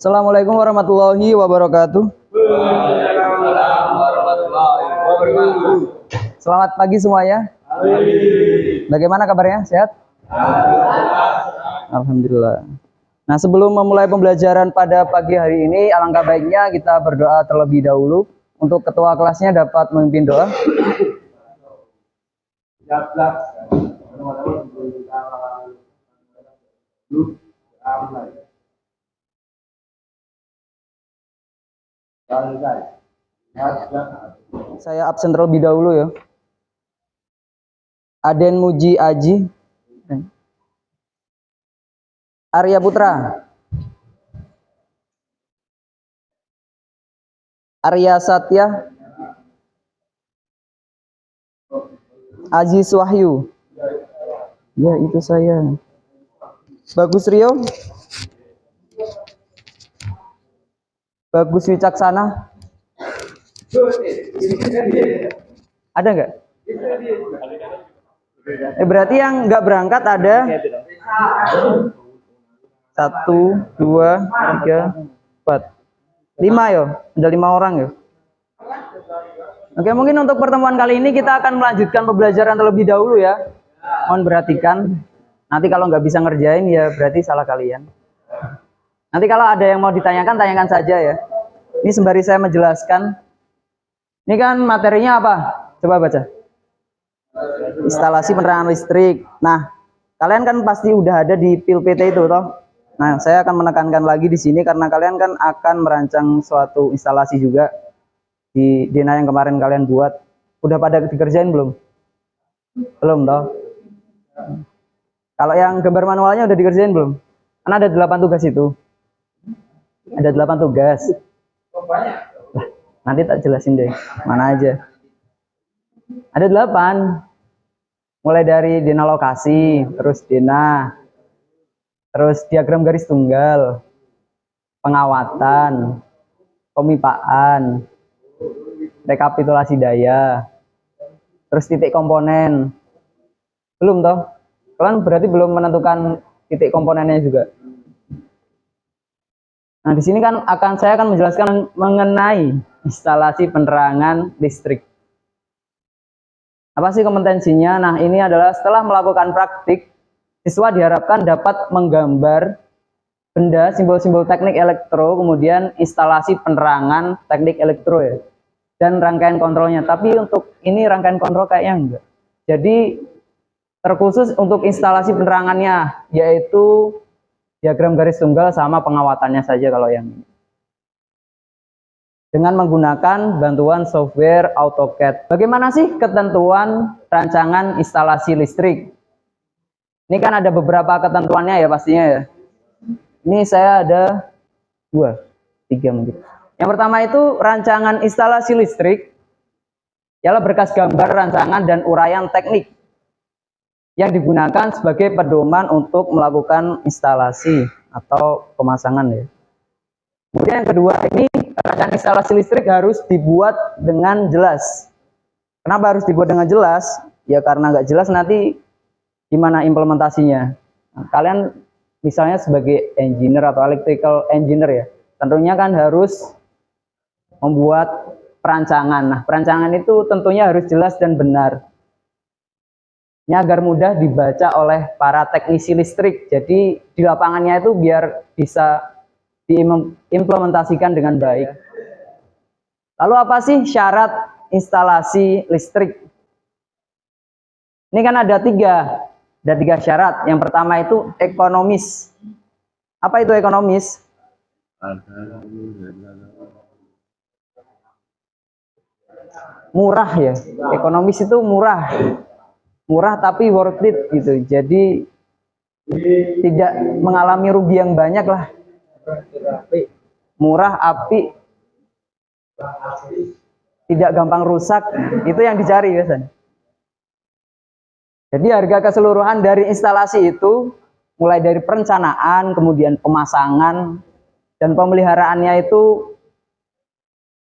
Assalamualaikum warahmatullahi wabarakatuh. Selamat pagi semuanya. Bagaimana kabarnya? Sehat? Alhamdulillah. Nah, sebelum memulai pembelajaran pada pagi hari ini, alangkah baiknya kita berdoa terlebih dahulu. Untuk ketua kelasnya dapat memimpin doa. Saya absen terlebih dahulu ya. Aden Muji Aji, Arya Putra, Arya Satya, Aziz Wahyu. Ya, itu saya. Bagus Rio, Bagus Wicaksana. Ada nggak? Berarti yang nggak berangkat ada 1, 2, 3, 4, 5 ya. Ada 5 orang ya. Oke, mungkin untuk pertemuan kali ini kita akan melanjutkan pembelajaran terlebih dahulu ya. Mohon perhatikan. Nanti kalau nggak bisa ngerjain ya berarti salah kalian. Nanti kalau ada yang mau ditanyakan, tanyakan saja ya. Ini sembari saya menjelaskan. Ini kan materinya apa? Coba baca. Instalasi penerangan listrik. Nah, kalian kan pasti udah ada di PIL PT itu toh. Nah, saya akan menekankan lagi di sini karena kalian kan akan merancang suatu instalasi juga di Dena yang kemarin kalian buat. Udah pada dikerjain belum? Belum toh. Kalau yang gambar manualnya udah dikerjain belum? Karena ada 8 tugas itu. Ada 8 tugas. Nanti tak jelasin deh, mana aja. Ada 8. Mulai dari Dena lokasi, terus Dena, terus diagram garis tunggal, pengawatan, pemipaan, rekapitulasi daya, terus titik komponen. Belum toh? Kalian berarti belum menentukan titik komponennya juga. Nah, di sini kan saya akan menjelaskan mengenai instalasi penerangan listrik. Apa sih kompetensinya? Nah, ini adalah setelah melakukan praktik, siswa diharapkan dapat menggambar benda, simbol-simbol teknik elektro, kemudian instalasi penerangan teknik elektro ya, dan rangkaian kontrolnya. Tapi untuk ini rangkaian kontrol kayaknya enggak. Jadi terkhusus untuk instalasi penerangannya, yaitu diagram garis tunggal sama pengawatannya saja kalau yang ini. Dengan menggunakan bantuan software AutoCAD. Bagaimana sih ketentuan rancangan instalasi listrik? Ini kan ada beberapa ketentuannya ya pastinya ya. Ini saya ada 2, 3 mungkin. Yang pertama itu rancangan instalasi listrik ialah berkas gambar rancangan dan uraian teknik yang digunakan sebagai pedoman untuk melakukan instalasi atau pemasangan ya. Kemudian yang kedua, ini rancangan instalasi listrik harus dibuat dengan jelas. Kenapa harus dibuat dengan jelas? Ya karena nggak jelas nanti gimana implementasinya. Nah, kalian misalnya sebagai engineer atau electrical engineer ya, tentunya kan harus membuat perancangan. Nah, perancangan itu tentunya harus jelas dan benar. Ini agar mudah dibaca oleh para teknisi listrik. Jadi di lapangannya itu biar bisa diimplementasikan dengan baik. Lalu apa sih syarat instalasi listrik? Ini kan ada 3 syarat. Yang pertama itu ekonomis. Apa itu ekonomis? Murah ya. Ekonomis itu murah. Murah tapi worth it gitu. Jadi tidak mengalami rugi yang banyak lah. Murah, api, tidak gampang rusak, itu yang dicari biasanya. Jadi harga keseluruhan dari instalasi itu mulai dari perencanaan, kemudian pemasangan dan pemeliharaannya itu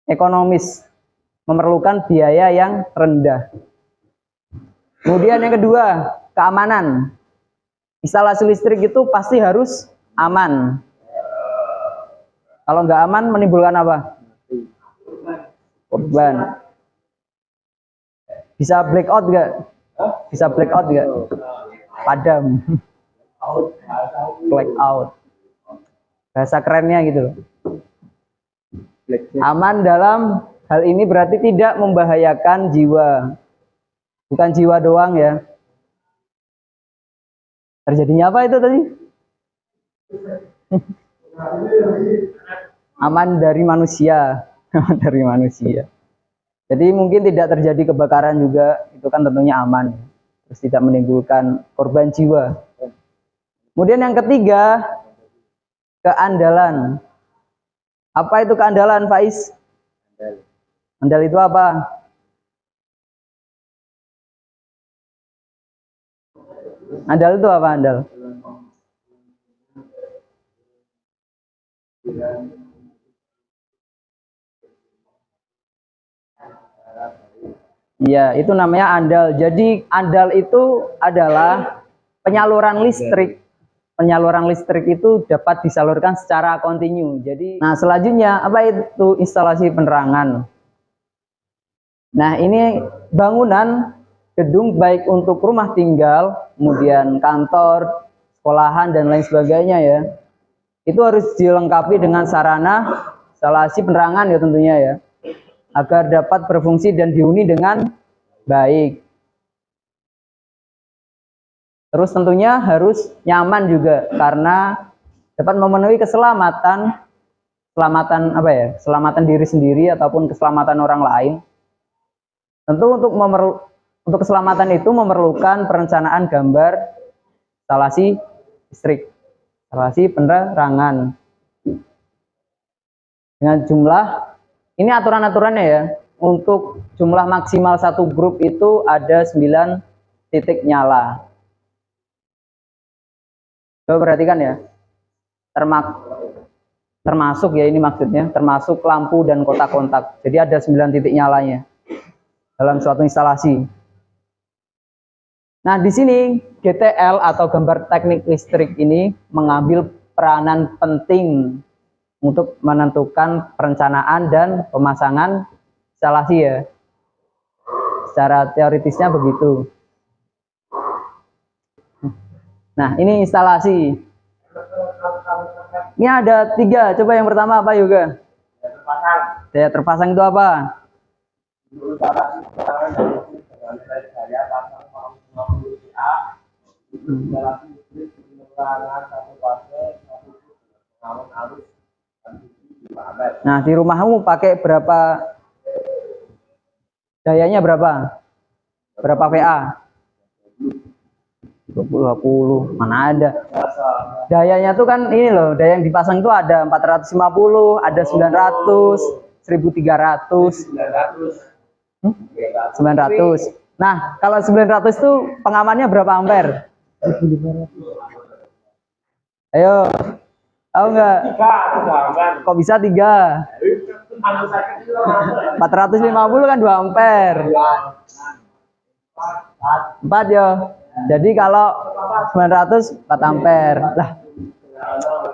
ekonomis, memerlukan biaya yang rendah. Kemudian yang kedua, keamanan. Instalasi listrik itu pasti harus aman. Kalau nggak aman menimbulkan apa? Korban. Bisa blackout nggak? Bisa blackout nggak? Padam. Blackout. Bahasa kerennya gitu loh. Aman dalam hal ini berarti tidak membahayakan jiwa. Bukan jiwa doang ya. Terjadinya apa itu tadi? Aman dari manusia. Aman dari manusia. Jadi mungkin tidak terjadi kebakaran juga, itu kan tentunya aman. Terus tidak menimbulkan korban jiwa. Kemudian yang ketiga, keandalan. Apa itu keandalan, Faiz? Andal itu apa? Andal itu apa, andal? Iya, itu namanya andal. Jadi andal itu adalah penyaluran listrik. Penyaluran listrik itu dapat disalurkan secara kontinu. Jadi, nah selanjutnya apa itu instalasi penerangan? Nah, ini bangunan gedung baik untuk rumah tinggal, kemudian kantor, sekolahan dan lain sebagainya ya. Itu harus dilengkapi dengan sarana instalasi penerangan ya tentunya ya, agar dapat berfungsi dan dihuni dengan baik. Terus tentunya harus nyaman juga karena dapat memenuhi keselamatan apa ya? Keselamatan diri sendiri ataupun keselamatan orang lain. Tentu untuk keselamatan itu memerlukan perencanaan gambar instalasi listrik, instalasi penerangan. Dengan jumlah ini aturan-aturannya ya. Untuk jumlah maksimal satu grup itu ada 9 titik nyala. Coba perhatikan ya, termasuk ya ini maksudnya, termasuk lampu dan kotak-kontak. Jadi ada 9 titik nyalanya dalam suatu instalasi. Nah di sini GTL atau gambar teknik listrik ini mengambil peranan penting untuk menentukan perencanaan dan pemasangan instalasi ya. Secara teoritisnya begitu. Nah, ini instalasi. Ini ada 3. Coba yang pertama apa juga? Daya terpasang itu apa? Nah, di rumahmu pakai berapa? Dayanya berapa? Berapa VA? 20 mana ada. Dayanya tuh kan ini loh, daya yang dipasang itu ada 450, ada 900, 1300, 900. Nah, kalau 900 itu pengamannya berapa ampere? Ayo, tahu nggak? Kok bisa 3? 450 kan 2 ampere. 4 ya. Jadi kalau 900 4 ampere. Lah.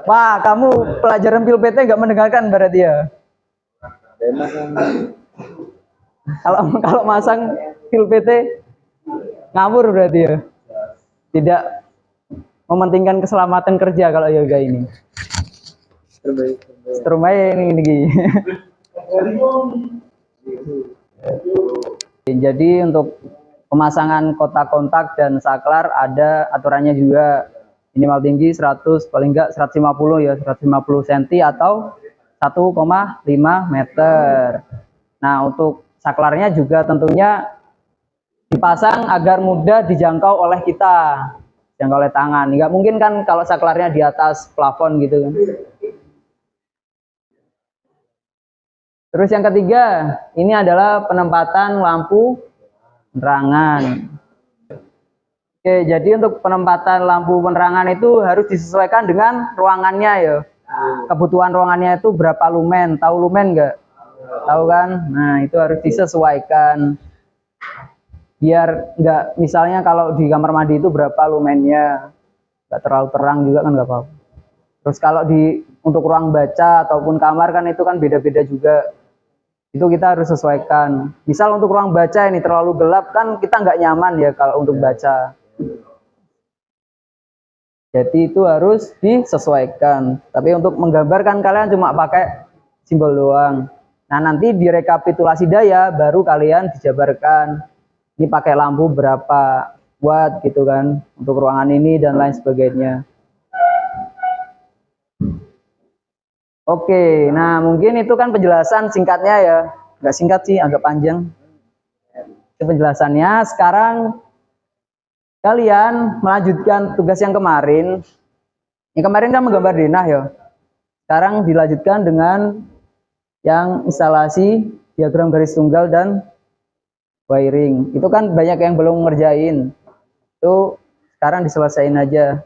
Wah, kamu pelajaran pil PT nggak mendengarkan berarti ya? Kalau masang pil PT ngawur berarti ya. Tidak mementingkan keselamatan kerja kalau yoga ini. Terbaik ini. Jadi untuk pemasangan kotak-kontak dan saklar ada aturannya juga, minimal tinggi 100, paling enggak 150 ya, 150 cm atau 1,5 meter. Nah, untuk saklarnya juga tentunya dipasang agar mudah dijangkau oleh kita, dijangkau oleh tangan. Enggak mungkin kan kalau saklarnya di atas plafon gitu kan. Terus yang ketiga, ini adalah penempatan lampu penerangan. Oke, jadi untuk penempatan lampu penerangan itu harus disesuaikan dengan ruangannya ya. Kebutuhan ruangannya itu berapa lumen? Tahu lumen nggak? Tahu kan? Nah, itu harus disesuaikan. Biar nggak, misalnya kalau di kamar mandi itu berapa lumennya? Nggak terlalu terang juga kan nggak apa-apa. Terus kalau untuk ruang baca ataupun kamar kan itu kan beda-beda juga. Itu kita harus sesuaikan. Misal untuk ruang baca ini terlalu gelap kan kita nggak nyaman ya kalau untuk baca. Jadi itu harus disesuaikan. Tapi untuk menggambarkan kalian cuma pakai simbol doang. Nah nanti direkapitulasi daya baru kalian dijabarkan. Ini pakai lampu berapa watt gitu kan untuk ruangan ini dan lain sebagainya. Oke, nah mungkin itu kan penjelasan singkatnya ya. Nggak singkat sih, agak panjang. Itu penjelasannya. Sekarang kalian melanjutkan tugas yang kemarin. Yang kemarin kan menggambar denah ya. Sekarang dilanjutkan dengan yang instalasi diagram garis tunggal dan wiring. Itu kan banyak yang belum ngerjain. Itu sekarang diselesaikan aja.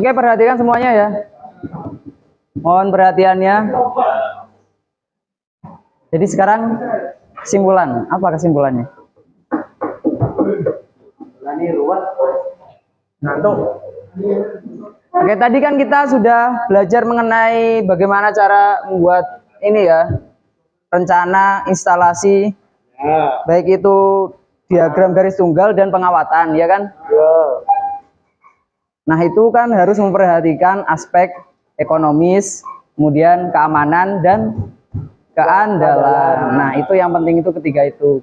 Oke, perhatikan semuanya ya. Mohon perhatiannya. Jadi sekarang kesimpulan. Apa kesimpulannya? Oke, tadi kan kita sudah belajar mengenai bagaimana cara membuat ini ya, rencana instalasi, baik itu diagram garis tunggal dan pengawatan, ya kan? Nah, itu kan harus memperhatikan aspek ekonomis, kemudian keamanan dan keandalan. Nah, itu yang penting itu ketiga itu.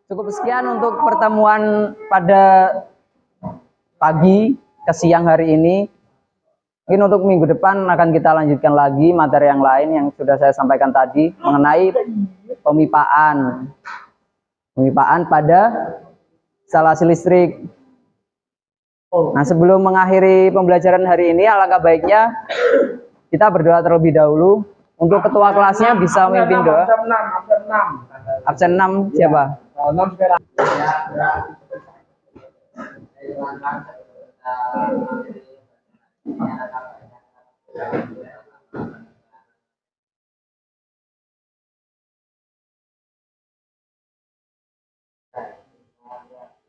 Cukup sekian untuk pertemuan pada pagi ke siang hari ini. Mungkin untuk minggu depan akan kita lanjutkan lagi materi yang lain yang sudah saya sampaikan tadi mengenai pemipaan. Pemipaan pada instalasi listrik. Nah, sebelum mengakhiri pembelajaran hari ini, alangkah baiknya kita berdoa terlebih dahulu. Untuk ketua kelasnya bisa memimpin doa. Absen 6 siapa?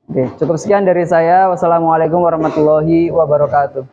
Oke, cukup sekian dari saya. Wassalamualaikum warahmatullahi wabarakatuh.